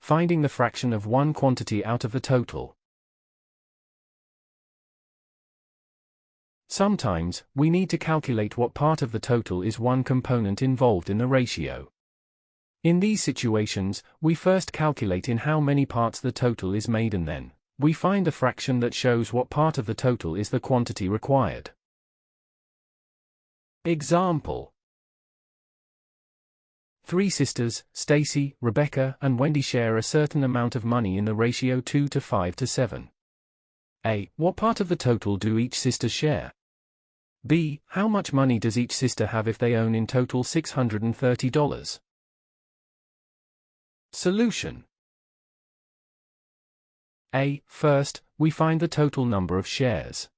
Finding the fraction of one quantity out of the total. Sometimes, we need to calculate what part of the total is one component involved in the ratio. In these situations, we first calculate in how many parts the total is made and then we find the fraction that shows what part of the total is the quantity required. Example: 3 sisters, Stacy, Rebecca, and Wendy share a certain amount of money in the ratio 2 to 5 to 7. A. What part of the total do each sister share? B. How much money does each sister have if they own in total $630? Solution. A. First, we find the total number of shares.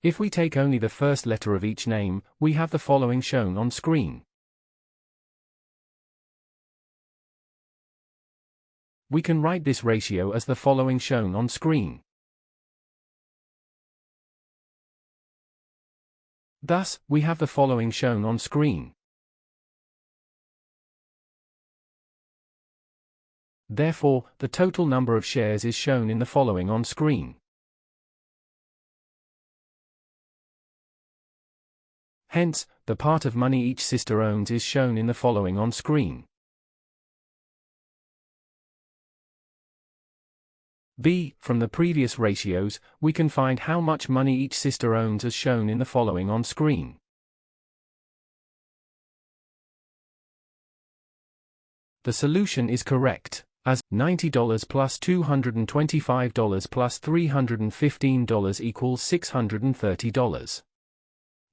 If we take only the first letter of each name, we have the following shown on screen. We can write this ratio as the following shown on screen. Thus, we have the following shown on screen. Therefore, the total number of shares is shown in the following on screen. Hence, the part of money each sister owns is shown in the following on screen. B. From the previous ratios, we can find how much money each sister owns as shown in the following on screen. The solution is correct, as $90 plus $225 plus $315 equals $630.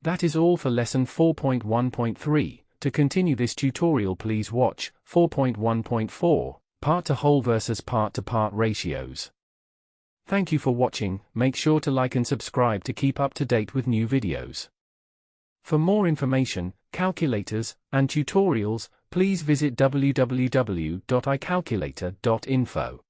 That is all for lesson 4.1.3. To continue this tutorial, please watch 4.1.4. Part-to-whole versus part-to-part ratios. Thank you for watching. Make sure to like and subscribe to keep up to date with new videos. For more information, calculators, and tutorials, please visit www.icalculator.info.